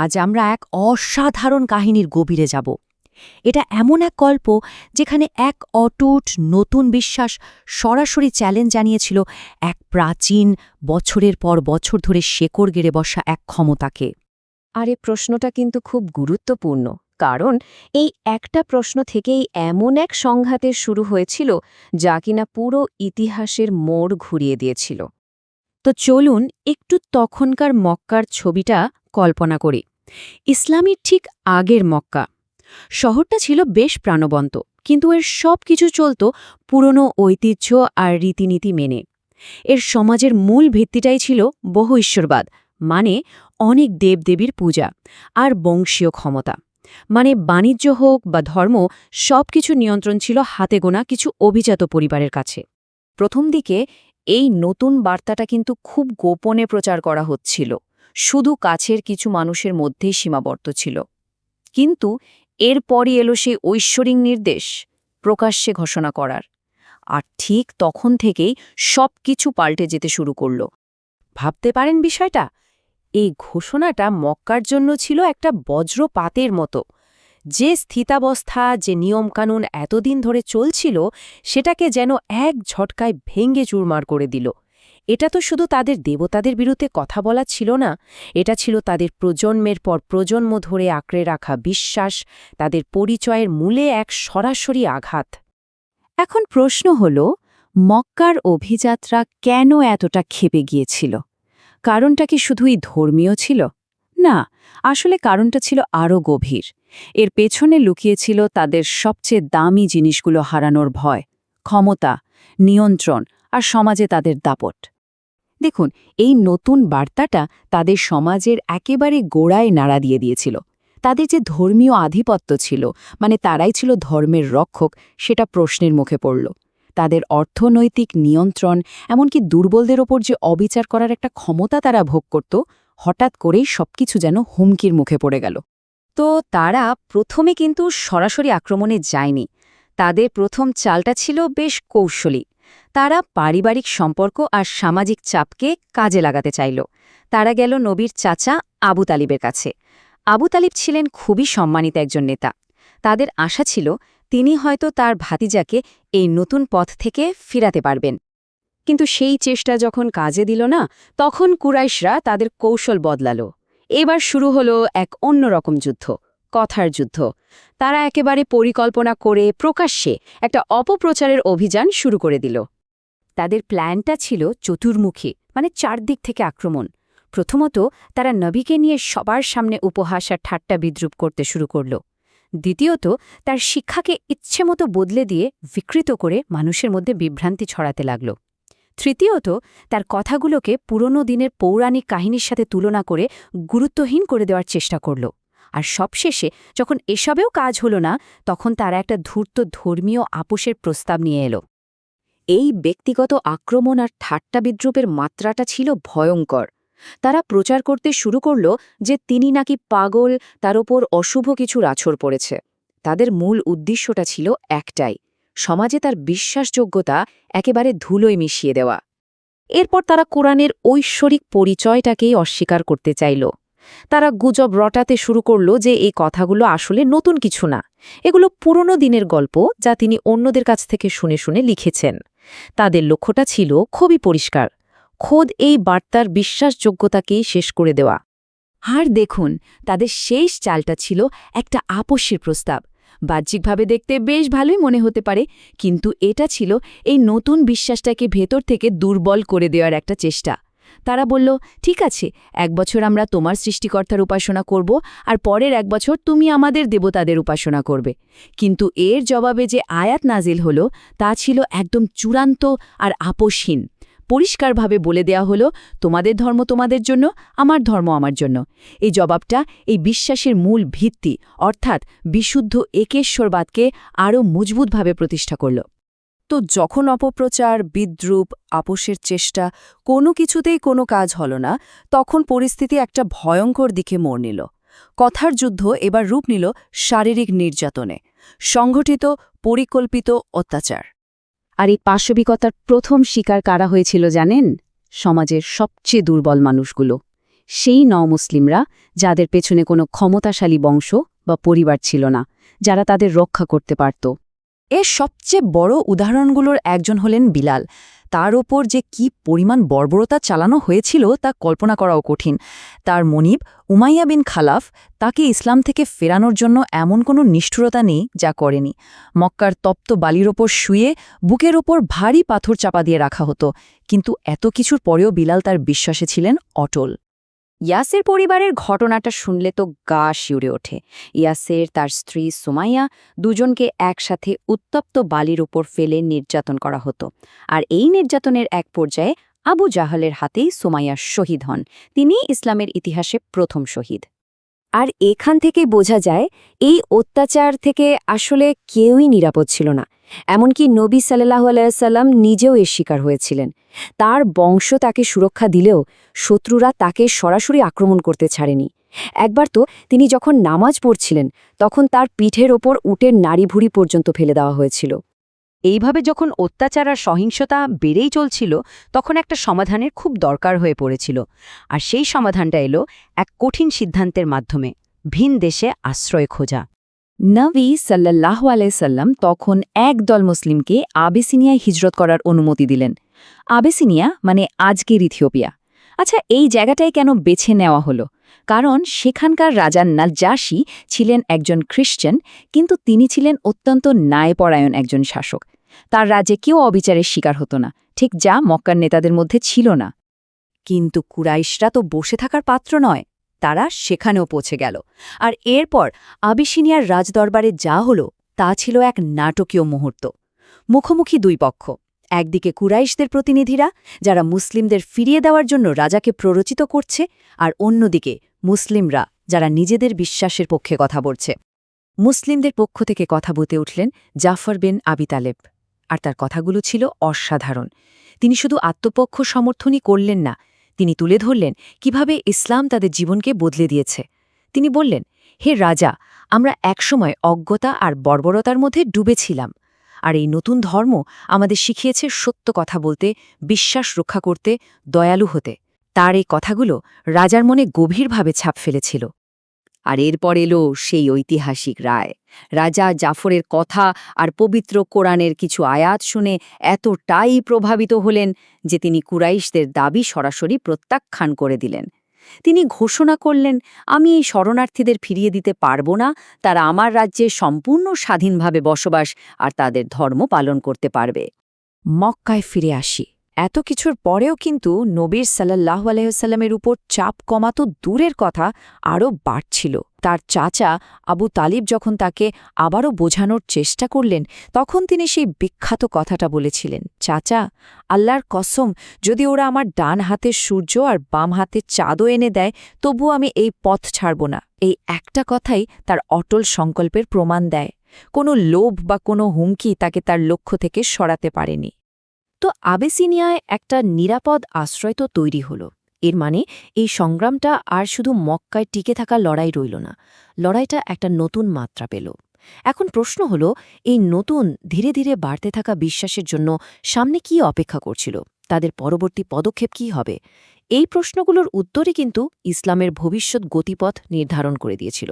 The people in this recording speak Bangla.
আজ আমরা এক অসাধারণ কাহিনীর গভীরে যাব। এটা এমন এক গল্প যেখানে এক অটুট নতুন বিশ্বাস সরাসরি চ্যালেঞ্জ জানিয়েছিল এক প্রাচীন বছরের পর বছর ধরে শেকড় গেড়ে বসা এক ক্ষমতাকে। আর এই প্রশ্নটা কিন্তু খুব গুরুত্বপূর্ণ, কারণ এই একটা প্রশ্ন থেকেই এমন এক সংঘাতের শুরু হয়েছিল যা কিনা পুরো ইতিহাসের মোড় ঘুরিয়ে দিয়েছিল। তো চলুন একটু তখনকার মক্কার ছবিটা কল্পনা করি। ইসলামীর ঠিক আগের মক্কা। শহরটা ছিল বেশ প্রাণবন্ত, কিন্তু এর সব কিছু চলত পুরনো ঐতিহ্য আর রীতিনীতি মেনে। এর সমাজের মূল ভিত্তিটাই ছিল বহু ঈশ্বরবাদ, মানে অনেক দেবদেবীর পূজা, আর বংশীয় ক্ষমতা, মানে বাণিজ্য হোক বা ধর্ম, সব কিছু নিয়ন্ত্রণ ছিল হাতে গোনা কিছু অভিজাত পরিবারের কাছে। প্রথম দিকে এই নতুন বার্তাটা কিন্তু খুব গোপনে প্রচার করা হচ্ছিল, শুধু কাছের কিছু মানুষের মধ্যেই সীমাবদ্ধ ছিল। কিন্তু এরপরই এলো সেই ঐশ্বরিক নির্দেশ, প্রকাশ্যে ঘোষণা করার। আর ঠিক তখন থেকেই সব কিছু পাল্টে যেতে শুরু করল। ভাবতে পারেন বিষয়টা? এই ঘোষণাটা মক্কার জন্য ছিল একটা বজ্রপাতের মতো। যে স্থিতাবস্থা, যে নিয়মকানুন এতদিন ধরে চলছিল, সেটাকে যেন এক ঝটকায় ভেঙে চুরমার করে দিল। এটা তো শুধু তাদের দেবতাদের বিরুদ্ধে কথা বলা ছিল না, এটা ছিল তাদের প্রজন্মের পর প্রজন্ম ধরে আঁকড়ে রাখা বিশ্বাস, তাদের পরিচয়ের মূলে এক সরাসরি আঘাত। এখন প্রশ্ন হল, মক্কার অভিযাত্রা কেন এতটা ক্ষেপে গিয়েছিল? কারণটা কি শুধুই ধর্মীয় ছিল? না, আসলে কারণটা ছিল আরও গভীর। এর পেছনে লুকিয়েছিল তাদের সবচেয়ে দামি জিনিসগুলো হারানোর ভয়, ক্ষমতা, নিয়ন্ত্রণ আর সমাজে তাদের দাপট। দেখুন, এই নতুন বার্তাটা তাদের সমাজের একেবারে গোড়ায় নাড়া দিয়ে দিয়েছিল। তাদের যে ধর্মীয় আধিপত্য ছিল, মানে তারাই ছিল ধর্মের রক্ষক, সেটা প্রশ্নের মুখে পড়ল। তাদের অর্থনৈতিক নিয়ন্ত্রণ, এমনকি দুর্বলদের ওপর যে অবিচার করার একটা ক্ষমতা তারা ভোগ করত, হঠাৎ করেই সবকিছু যেন হুমকির মুখে পড়ে গেল। তো তারা প্রথমে কিন্তু সরাসরি আক্রমণে যায়নি। তাদের প্রথম চালটা ছিল বেশ কৌশলী। তারা পারিবারিক সম্পর্ক আর সামাজিক চাপকে কাজে লাগাতে চাইল। তারা গেল নবীর চাচা আবু তালিবের কাছে। আবু তালিব ছিলেন খুবই সম্মানিত একজন নেতা। তাদের আশা ছিল তিনি হয়তো তার ভাতিজাকে এই নতুন পথ থেকে ফিরাতে পারবেন। কিন্তু সেই চেষ্টা যখন কাজে দিল না, তখন কুরাইশরা তাদের কৌশল বদলাল। এবার শুরু হলো এক অন্যরকম যুদ্ধ, কথার যুদ্ধ। তারা একেবারে পরিকল্পনা করে প্রকাশ্যে একটা অপপ্রচারের অভিযান শুরু করে দিল। তাদের প্ল্যানটা ছিল চতুর্মুখী, মানে চারদিক থেকে আক্রমণ। প্রথমত, তারা নবীকে নিয়ে সবার সামনে উপহাস আর ঠাট্টা বিদ্রুপ করতে শুরু করল। দ্বিতীয়ত, তার শিক্ষাকে ইচ্ছেমতো বদলে দিয়ে বিকৃত করে মানুষের মধ্যে বিভ্রান্তি ছড়াতে লাগল। তৃতীয়ত, তার কথাগুলোকে পুরনো দিনের পৌরাণিক কাহিনীর সাথে তুলনা করে গুরুত্বহীন করে দেওয়ার চেষ্টা করল। আর সবশেষে যখন এসবেও কাজ হল না, তখন তারা একটা ধূর্ত ধর্মীয় আপোষের প্রস্তাব নিয়ে এলো। এই ব্যক্তিগত আক্রমণ আর ঠাট্টা বিদ্রুপের মাত্রাটা ছিল ভয়ঙ্কর। তারা প্রচার করতে শুরু করল যে তিনি নাকি পাগল, তার ওপর অশুভ কিছুর আছড় পড়েছে। তাদের মূল উদ্দেশ্যটা ছিল একটাই, সমাজে তার বিশ্বাসযোগ্যতা একেবারে ধুলোয় মিশিয়ে দেওয়া। এরপর তারা কোরআনের ঐশ্বরিক পরিচয়টাকেই অস্বীকার করতে চাইল। তারা গুজব রটাতে শুরু করল যে এই কথাগুলো আসলে নতুন কিছু না, এগুলো পুরনো দিনের গল্প যা তিনি অন্যদের কাছ থেকে শুনে শুনে লিখেছেন। তাদের লক্ষ্যটা ছিল খুবই পরিষ্কার, খোদ এই বার্তার বিশ্বাসযোগ্যতাকেই শেষ করে দেওয়া। আর দেখুন, তাদের শেষ চালটা ছিল একটা আপোষের প্রস্তাব। বাহ্যিকভাবে দেখতে বেশ ভালোই মনে হতে পারে, কিন্তু এটা ছিল এই নতুন বিশ্বাসটাকে ভেতর থেকে দুর্বল করে দেওয়ার একটা চেষ্টা। তারা বলল, ঠিক আছে, 1 বছর আমরা তোমার সৃষ্টিকর্তার উপাসনা করব, আর পরের 1 বছর তুমি আমাদের দেবতাদের উপাসনা করবে। কিন্তু এর জবাবে যে আয়াত নাজিল হল, তা ছিল একদম চূড়ান্ত আর আপোষহীন। পরিষ্কারভাবে বলে দেয়া হলো, তোমাদের ধর্ম তোমাদের জন্য, আমার ধর্ম আমার জন্য। এই জবাবটা এই বিশ্বাসের মূল ভিত্তি, অর্থাৎ বিশুদ্ধ একেশ্বরবাদকে আরও মজবুতভাবে প্রতিষ্ঠা করল। তো যখন অপপ্রচার, বিদ্রুপ, আপোষের চেষ্টা কোনো কিছুতেই কোনো কাজ হল না, তখন পরিস্থিতি একটা ভয়ঙ্কর দিকে মোড় নিল। কথার যুদ্ধ এবার রূপ নিল শারীরিক নির্যাতনে, সংগঠিত পরিকল্পিত অত্যাচার। আর এই পাশবিকতার প্রথম শিকার কারা হয়েছিল জানেন? সমাজের সবচেয়ে দুর্বল মানুষগুলো। সেই নমুসলিমরা যাদের পেছনে কোনো ক্ষমতাশালী বংশ বা পরিবার ছিল না, যারা তাদের রক্ষা করতে পারত। এর সবচেয়ে বড় উদাহরণগুলোর একজন হলেন বিলাল। তার ওপর যে কি পরিমাণ বর্বরতা চালানো হয়েছিল তা কল্পনা করাও কঠিন। তার মনিব উমাইয়া বিন খালাফ তাকে ইসলাম থেকে ফেরানোর জন্য এমন কোনো নিষ্ঠুরতা নেই যা করেনি। মক্কার তপ্ত বালির ওপর শুয়ে বুকের ওপর ভারী পাথর চাপা দিয়ে রাখা হতো, কিন্তু এত কিছুর পরেও বিলাল তার বিশ্বাসে ছিলেন অটল। ইয়াসের পরিবারের ঘটনাটা শুনলে তো গা শিউরে ওঠে। ইয়াসের, তার স্ত্রী সুমাইয়া দুজনকে একসাথে উত্তপ্ত বালির উপর ফেলে নির্যাতন করা হতো। আর এই নির্যাতনের এক পর্যায়ে আবু জাহলের হাতেই সুমাইয়া শহীদ হন। তিনি ইসলামের ইতিহাসে প্রথম শহীদ। আর এখান থেকে বোঝা যায় এই অত্যাচার থেকে আসলে কেউই নিরাপদ ছিল না। এমনকি নবী সাল্লাল্লাহু আলাইহি সাল্লাম নিজেও এর শিকার হয়েছিলেন। তার বংশ তাকে সুরক্ষা দিলেও শত্রুরা তাকে সরাসরি আক্রমণ করতে ছাড়েনি। একবার তো তিনি যখন নামাজ পড়ছিলেন তখন তার পিঠের ওপর উটের নাড়িভুড়ি পর্যন্ত ফেলে দেওয়া হয়েছিল। এইভাবে যখন অত্যাচার আর সহিংসতা বেড়েই চলছিল, তখন একটা সমাধানের খুব দরকার হয়ে পড়েছিল। আর সেই সমাধানটা এলো এক কঠিন সিদ্ধান্তের মাধ্যমে: ভিন দেশে আশ্রয় খোঁজা। নবী সাল্লাল্লাহু আলাইহি সাল্লাম তখন একদল মুসলিমকে আবেসিনিয়ায় হিজরত করার অনুমতি দিলেন। আবেসিনিয়া মানে আজকের ইথিওপিয়া। আচ্ছা, এই জায়গাটাই কেন বেছে নেওয়া হলো? কারণ সেখানকার রাজা নাজ্জাশী ছিলেন একজন খ্রিস্টান, কিন্তু তিনি ছিলেন অত্যন্ত ন্যায়পরায়ণ একজন শাসক। তার রাজ্যে কেউ অবিচারের শিকার হতো না, ঠিক যা মক্কার নেতাদের মধ্যে ছিল না। কিন্তু কুরাইশরা তো বসে থাকার পাত্র নয়। তারা সেখানেও পৌঁছে গেল। আর এরপর আবিসিনিয়ার রাজদরবারে যা হলো তা ছিল এক নাটকীয় মুহূর্ত। মুখোমুখি দুই পক্ষ। একদিকে কুরাইশদের প্রতিনিধিরা, যারা মুসলিমদের ফিরিয়ে দেওয়ার জন্য রাজাকে প্ররোচিত করছে, আর অন্যদিকে মুসলিমরা, যারা নিজেদের বিশ্বাসের পক্ষে কথা বলছে। মুসলিমদের পক্ষ থেকে কথা বলতে উঠলেন জাফর বিন আবি তালেব। আর তার কথাগুলো ছিল অসাধারণ। তিনি শুধু আত্মপক্ষ সমর্থনই করলেন না, তিনি তুলে ধরলেন কিভাবে ইসলাম তাদের জীবনকে বদলে দিয়েছে। তিনি বললেন, হে রাজা, আমরা একসময় অজ্ঞতা আর বর্বরতার মধ্যে ডুবেছিলাম, আর এই নতুন ধর্ম আমাদের শিখিয়েছে সত্য কথা বলতে, বিশ্বাস রক্ষা করতে, দয়ালু হতে। তার এই কথাগুলো রাজার মনে গভীরভাবে ছাপ ফেলেছিল। আর এরপর এলো সেই ঐতিহাসিক রায়। রাজা জাফরের কথা আর পবিত্র কোরআনের কিছু আয়াত শুনে এতটাই প্রভাবিত হলেন যে তিনি কুরাইশদের দাবি সরাসরি প্রত্যাখ্যান করে দিলেন। তিনি ঘোষণা করলেন, আমি এই শরণার্থীদের ফিরিয়ে দিতে পারব না। তারা আমার রাজ্যে সম্পূর্ণ স্বাধীনভাবে বসবাস আর তাদের ধর্ম পালন করতে পারবে। মক্কায় ফিরে আসি। এত কিছুর পরেও কিন্তু নবীর সাল্লাল্লাহু আলাইহি ওয়াসাল্লামের উপর চাপ কমাতো দূরের কথা, আরও বাড়ছিল। তার চাচা আবু তালিব যখন তাকে আবারও বোঝানোর চেষ্টা করলেন, তখন তিনি সেই বিখ্যাত কথাটা বলেছিলেন, চাচা, আল্লাহর কসম, যদি ওরা আমার ডান হাতের সূর্য আর বাম হাতে চাঁদও এনে দেয়, তবু আমি এই পথ ছাড়ব না। এই একটা কথাই তার অটল সংকল্পের প্রমাণ দেয়। কোনো লোভ বা কোনো হুমকি তাকে তার লক্ষ্য থেকে সরাতে পারেনি। তো আবেসিনিয়ায় একটা নিরাপদ আশ্রয় তো তৈরি হলো। এর মানে এই সংগ্রামটা আর শুধু মক্কায় টিকে থাকা লড়াই রইল না, লড়াইটা একটা নতুন মাত্রা পেল। এখন প্রশ্ন হলো, এই নতুন ধীরে ধীরে বাড়তে থাকা বিশ্বাসের জন্য সামনে কি অপেক্ষা করছিল? তাদের পরবর্তী পদক্ষেপ কী হবে? এই প্রশ্নগুলোর উত্তরই কিন্তু ইসলামের ভবিষ্যৎ গতিপথ নির্ধারণ করে দিয়েছিল।